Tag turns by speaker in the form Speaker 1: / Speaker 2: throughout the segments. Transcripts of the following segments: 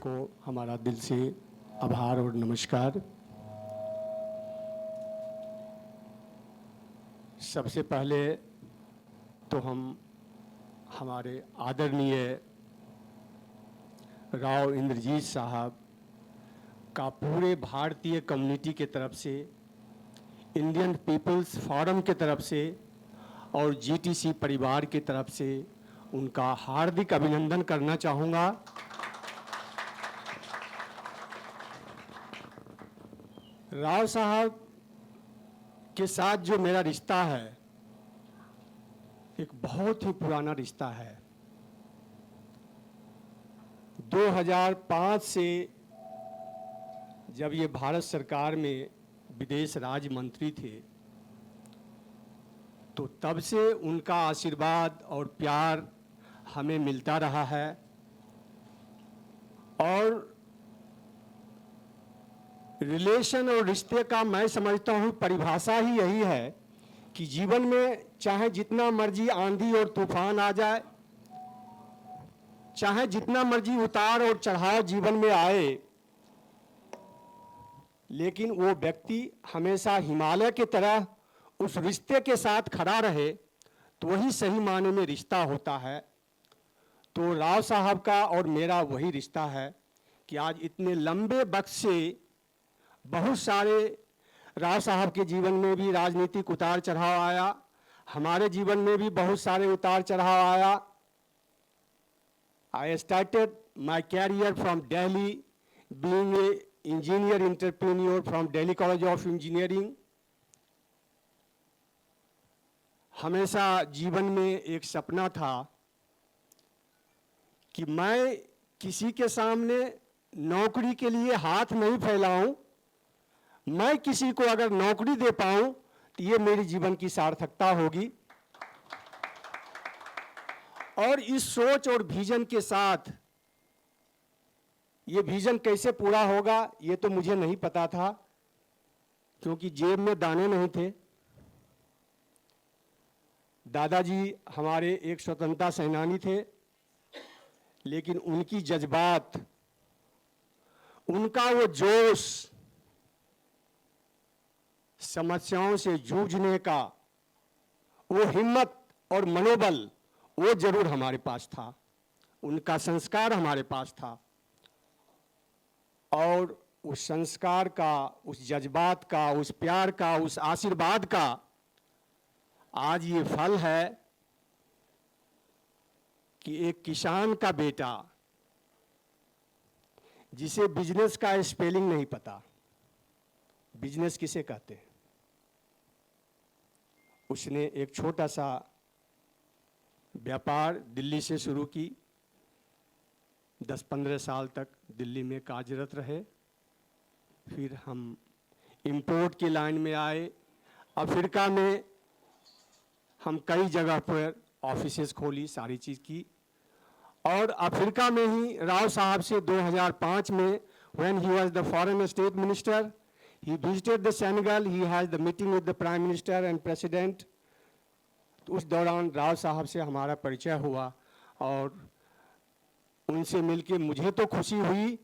Speaker 1: को हमारा दिल से आभार और नमस्कार। सबसे पहले तो हम हमारे आदरणीय राव इंद्रजीत साहब का पूरे भारतीय कम्युनिटी के तरफ से, इंडियन पीपल्स फोरम के तरफ से और जीटीसी परिवार की तरफ से उनका हार्दिक अभिनंदन करना चाहूँगा। राव साहब के साथ जो मेरा रिश्ता है एक बहुत ही पुराना रिश्ता है। 2005 से जब ये भारत सरकार में विदेश राज्य मंत्री थे तो तब से उनका आशीर्वाद और प्यार हमें मिलता रहा है। और रिलेशन और रिश्ते का मैं समझता हूँ परिभाषा ही यही है कि जीवन में चाहे जितना मर्जी आंधी और तूफान आ जाए, चाहे जितना मर्जी उतार और चढ़ाव जीवन में आए, लेकिन वो व्यक्ति हमेशा हिमालय की तरह उस रिश्ते के साथ खड़ा रहे तो वही सही मायने में रिश्ता होता है। तो राव साहब का और मेरा वही रिश्ता है कि आज इतने लंबे वक्त से बहुत सारे राव साहब के जीवन में भी राजनीतिक उतार चढ़ाव आया, हमारे जीवन में भी बहुत सारे उतार चढ़ाव आया। I started my career from Delhi, being an engineer entrepreneur from Delhi College of Engineering. हमेशा जीवन में एक सपना था कि मैं किसी के सामने नौकरी के लिए हाथ नहीं फैलाऊं, मैं किसी को अगर नौकरी दे पाऊं तो ये मेरी जीवन की सार्थकता होगी। और इस सोच और विजन के साथ ये विजन कैसे पूरा होगा ये तो मुझे नहीं पता था, क्योंकि जेब में दाने नहीं थे। दादाजी हमारे एक स्वतंत्रता सेनानी थे, लेकिन उनकी जज्बात, उनका वो जोश, समस्याओं से जूझने का वो हिम्मत और मनोबल वो जरूर हमारे पास था, उनका संस्कार हमारे पास था। और उस संस्कार का, उस जज्बात का, उस प्यार का, उस आशीर्वाद का आज ये फल है कि एक किसान का बेटा जिसे बिजनेस का स्पेलिंग नहीं पता, बिजनेस किसे कहते हैं, उसने एक छोटा सा व्यापार दिल्ली से शुरू की, 10-15 साल तक दिल्ली में कार्यरत रहे। फिर हम इंपोर्ट की लाइन में आए, अफ्रीका में हम कई जगह पर ऑफिसेस खोली, सारी चीज़ की। और अफ्रीका में ही राव साहब से 2005 में when he was the foreign state minister, he visited the Senegal, he has the meeting with the prime minister and president। तो उस दौरान राव साहब से हमारा परिचय हुआ और उनसे मिलके मुझे तो खुशी हुई,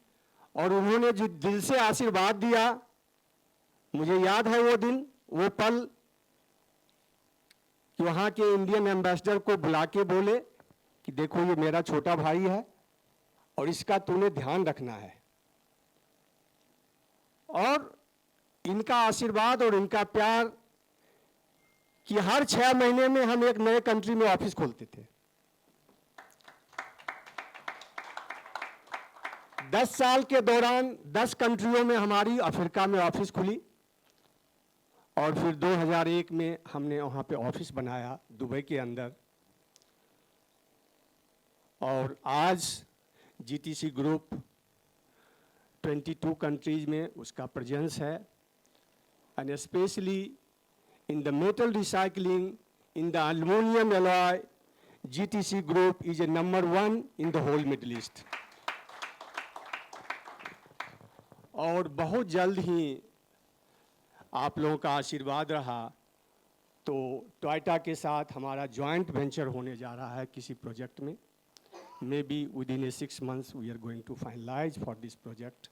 Speaker 1: और उन्होंने जो दिल से आशीर्वाद दिया, मुझे याद है वो दिन, वो पल, कि वहाँ के इंडियन एम्बेसडर को बुला के बोले कि देखो ये मेरा छोटा भाई है और इसका तूने ध्यान रखना है। और इनका आशीर्वाद और इनका प्यार कि हर 6 महीने में हम एक नए कंट्री में ऑफिस खोलते थे। 10 साल के दौरान 10 कंट्रियों में हमारी अफ्रीका में ऑफिस खुली, और फिर 2001 में हमने वहाँ पे ऑफिस बनाया दुबई के अंदर। और आज जीटीसी ग्रुप 22 कंट्रीज में उसका प्रेजेंस है, and specially in the metal recycling, in the aluminum alloy, GTC group is a number 1 in the whole Middle East। और बहुत जल्द ही आप लोगों का आशीर्वाद रहा तो टोयोटा के साथ हमारा जॉइंट वेंचर होने जा रहा है किसी प्रोजेक्ट में। maybe within 6 months we are going to finalize for this project.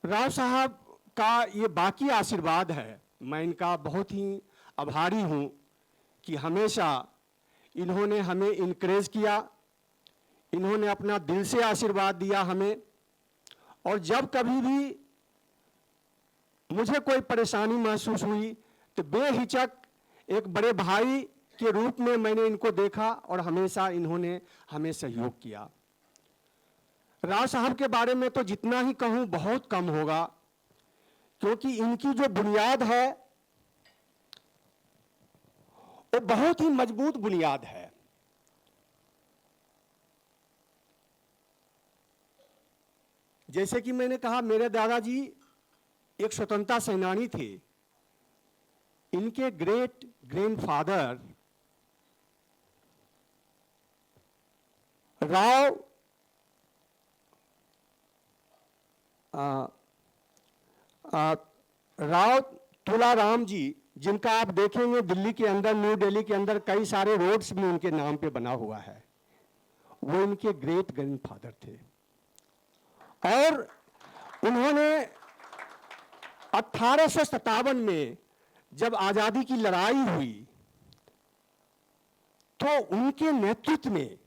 Speaker 1: Rao साहब का ये बाकी आशीर्वाद है, मैं इनका बहुत ही आभारी हूँ कि हमेशा इन्होंने हमें इनकरेज किया, इन्होंने अपना दिल से आशीर्वाद दिया हमें, और जब कभी भी मुझे कोई परेशानी महसूस हुई तो बेहिचक एक बड़े भाई के रूप में मैंने इनको देखा और हमेशा इन्होंने हमें सहयोग किया। राव साहब के बारे में तो जितना ही कहूँ बहुत कम होगा, क्योंकि इनकी जो बुनियाद है वो बहुत ही मजबूत बुनियाद है। जैसे कि मैंने कहा, मेरे दादाजी एक स्वतंत्रता सेनानी थे। इनके ग्रेट ग्रैंडफादर राव तुलाराम जी, जिनका आप देखेंगे दिल्ली के अंदर, न्यू दिल्ली के अंदर कई सारे रोड्स भी उनके नाम पे बना हुआ है, वो इनके ग्रेट ग्रैंडफादर थे। और उन्होंने 1857 में जब आजादी की लड़ाई हुई तो उनके नेतृत्व में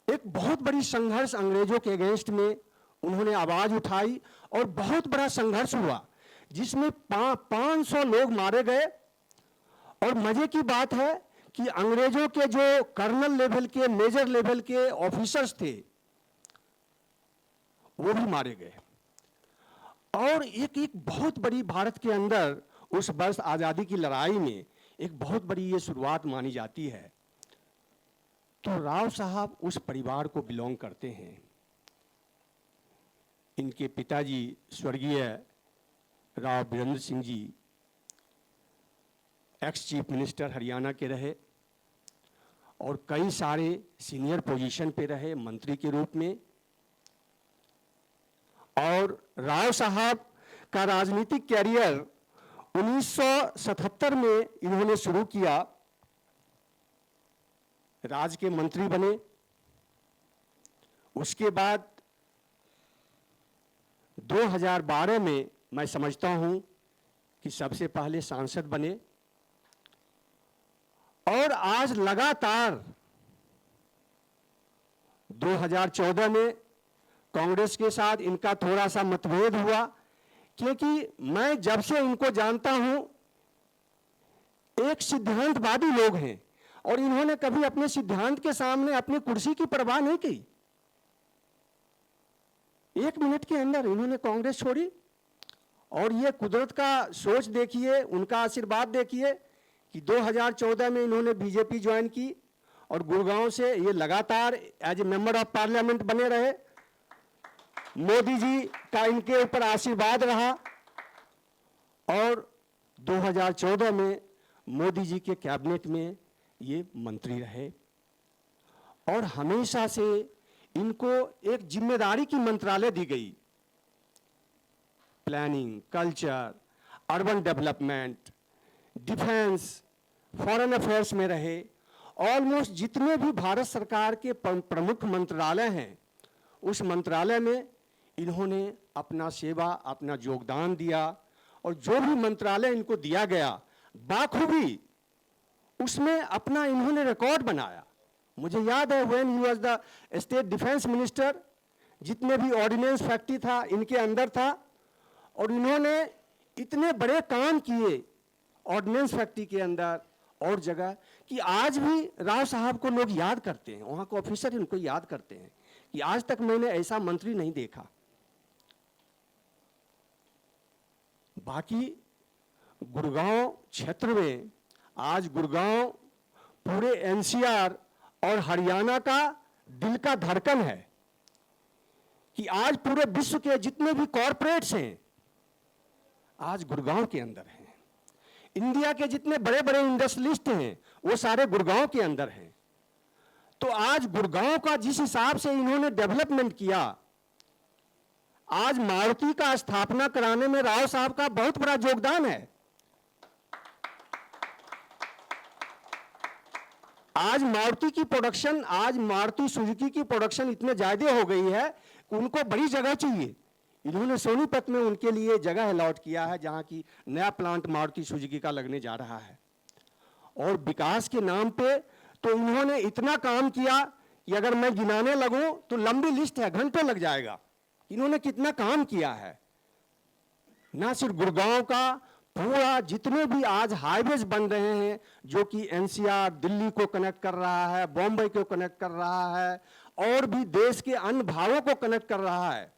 Speaker 1: एक बहुत बड़ी संघर्ष अंग्रेजों के अगेंस्ट में उन्होंने आवाज उठाई और बहुत बड़ा संघर्ष हुआ, जिसमें 500 लोग मारे गए। और मजे की बात है कि अंग्रेजों के जो कर्नल लेवल के, मेजर लेवल के ऑफिसर्स थे वो भी मारे गए। और एक बहुत बड़ी भारत के अंदर उस वर्ष आजादी की लड़ाई में एक बहुत बड़ी ये शुरुआत मानी जाती है। तो राव साहब उस परिवार को बिलोंग करते हैं। इनके पिताजी स्वर्गीय Rao Virendra Singh ji ex chief minister Haryana के रहे और कई सारे सीनियर पोजीशन पे रहे, मंत्री के रूप में। और राव साहब का राजनीतिक कैरियर 1977 में इन्होंने शुरू किया, राज्य के मंत्री बने। उसके बाद 2012 में मैं समझता हूं कि सबसे पहले सांसद बने। और आज लगातार 2014 में कांग्रेस के साथ इनका थोड़ा सा मतभेद हुआ, क्योंकि मैं जब से इनको जानता हूं एक सिद्धांतवादी लोग हैं और इन्होंने कभी अपने सिद्धांत के सामने अपनी कुर्सी की परवाह नहीं की। 1 मिनट के अंदर इन्होंने कांग्रेस छोड़ी। और ये कुदरत का सोच देखिए, उनका आशीर्वाद देखिए कि 2014 में इन्होंने बीजेपी ज्वाइन की और गुड़गांव से ये लगातार as a member of parliament बने रहे। मोदी जी का इनके ऊपर आशीर्वाद रहा और 2014 में मोदी जी के कैबिनेट में ये मंत्री रहे। और हमेशा से इनको एक जिम्मेदारी की मंत्रालय दी गई, planning, culture, urban development, defence, foreign affairs में रहे। ऑलमोस्ट जितने भी भारत सरकार के प्रमुख मंत्रालय हैं उस मंत्रालय में इन्होंने अपना सेवा, अपना योगदान दिया। और जो भी मंत्रालय इनको दिया गया बाखूबी उसमें अपना इन्होंने रिकॉर्ड बनाया। मुझे याद है when he was the state defence minister, जितने भी ऑर्डिनेंस फैक्ट्री था इनके अंदर था और इन्होंने इतने बड़े काम किए ऑर्डिनेंस फैक्ट्री के अंदर और जगह कि आज भी राव साहब को लोग याद करते हैं, वहाँ के ऑफिसर इनको याद करते हैं कि आज तक मैंने ऐसा मंत्री नहीं देखा। बाकी गुड़गांव क्षेत्र में आज गुड़गांव पूरे एनसीआर और हरियाणा का दिल का धड़कन है कि आज पूरे विश्व के जितने भी कॉरपोरेट्स हैं आज गुड़गांव के अंदर हैं। इंडिया के जितने बड़े बड़े इंडस्ट्रियलिस्ट हैं वो सारे गुड़गांव के अंदर हैं। तो आज गुड़गांव का जिस हिसाब से इन्होंने डेवलपमेंट किया, आज मारुति का स्थापना कराने में राव साहब का बहुत बड़ा योगदान है। आज मारुति सुजुकी की प्रोडक्शन इतने ज़्यादा हो गई है कि उनको बड़ी जगह चाहिए। इन्होंने सोनीपत में उनके लिए जगह अलॉट किया है, जहां की नया प्लांट मारुति सुजुकी का लगने जा रहा है। और विकास के नाम पे तो इन्होंने इतना काम किया कि अगर मैं गिनाने लगूं तो लंबी लिस्ट है, घंटों लग जाएगा। इन्होंने कितना काम किया है। ना सिर्फ गुड़गांव का, पूरा जितने भी आज हाईवेज बन रहे हैं जो कि एनसीआर दिल्ली को कनेक्ट कर रहा है, बॉम्बे को कनेक्ट कर रहा है, और भी देश के अन्य भागों को कनेक्ट कर रहा है,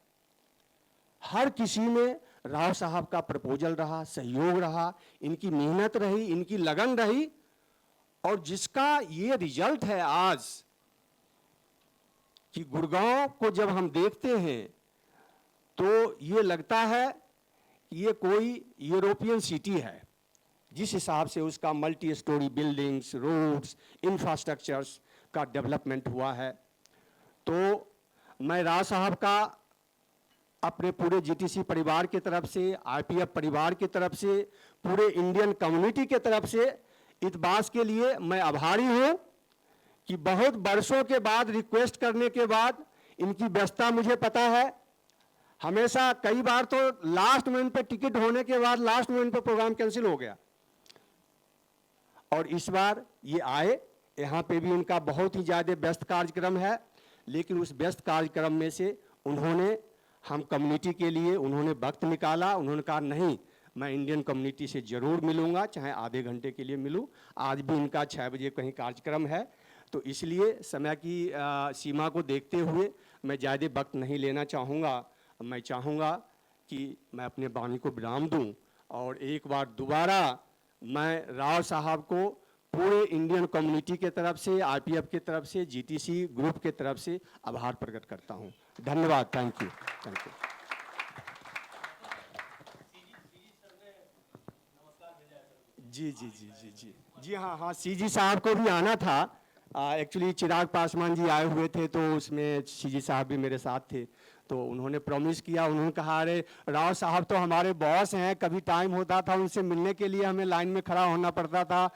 Speaker 1: हर किसी में राव साहब का प्रपोजल रहा, सहयोग रहा, इनकी मेहनत रही, इनकी लगन रही, और जिसका ये रिजल्ट है आज कि गुड़गांव को जब हम देखते हैं तो ये लगता है कि ये कोई यूरोपियन सिटी है, जिस हिसाब से उसका multi storey buildings, roads, infrastructures का डेवलपमेंट हुआ है। तो मैं राव साहब का अपने पूरे जीटीसी परिवार की तरफ से, आईपीएफ परिवार की तरफ से, पूरे इंडियन कम्युनिटी की तरफ से इस बात के लिए मैं आभारी हूं कि बहुत वर्षों के बाद, रिक्वेस्ट करने के बाद, इनकी व्यस्तता मुझे पता है, हमेशा कई बार तो लास्ट मोमेंट पे टिकट होने के बाद लास्ट मोमेंट पे प्रोग्राम कैंसिल हो गया, और इस बार ये आए। यहाँ पे भी उनका बहुत ही ज़्यादा व्यस्त कार्यक्रम है, लेकिन उस व्यस्त कार्यक्रम में से उन्होंने हम कम्युनिटी के लिए उन्होंने वक्त निकाला। उन्होंने कहा नहीं, मैं इंडियन कम्युनिटी से ज़रूर मिलूंगा, चाहे आधे घंटे के लिए मिलूं। आज भी इनका 6 बजे कहीं कार्यक्रम है, तो इसलिए समय की सीमा को देखते हुए मैं ज़्यादा वक्त नहीं लेना चाहूँगा। मैं चाहूँगा कि मैं अपने वाणी को विराम दूं, और एक बार दोबारा मैं राव साहब को पूरे इंडियन कम्युनिटी के तरफ से, आईपीएफ की तरफ से, जीटीसी ग्रुप के तरफ से आभार प्रकट करता हूं। धन्यवाद। Thank you. Thank you. जी जी जी जी जी जी हाँ हाँ, सीजी साहब को भी आना था। एक्चुअली चिराग पासवान जी आए हुए थे, तो उसमें सीजी साहब भी मेरे साथ थे, तो उन्होंने प्रॉमिस किया। उन्होंने कहा अरे राव साहब तो हमारे बॉस हैं, कभी टाइम होता था उनसे मिलने के लिए हमें लाइन में खड़ा होना पड़ता था,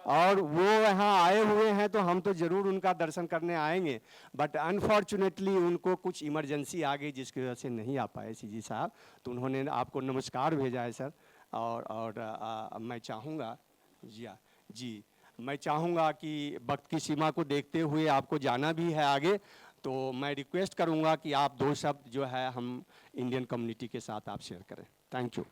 Speaker 1: और वो यहाँ आए हुए हैं तो हम तो ज़रूर उनका दर्शन करने आएंगे। बट अनफॉर्चुनेटली उनको कुछ इमरजेंसी आ गई, जिसकी वजह से नहीं आ पाए सीजी साहब। तो उन्होंने आपको नमस्कार भेजा है सर। और मैं चाहूँगा जी मैं चाहूँगा कि वक्त की सीमा को देखते हुए आपको जाना भी है आगे, तो मैं रिक्वेस्ट करूँगा कि आप 2 शब्द जो है हम इंडियन कम्युनिटी के साथ आप शेयर करें। Thank you.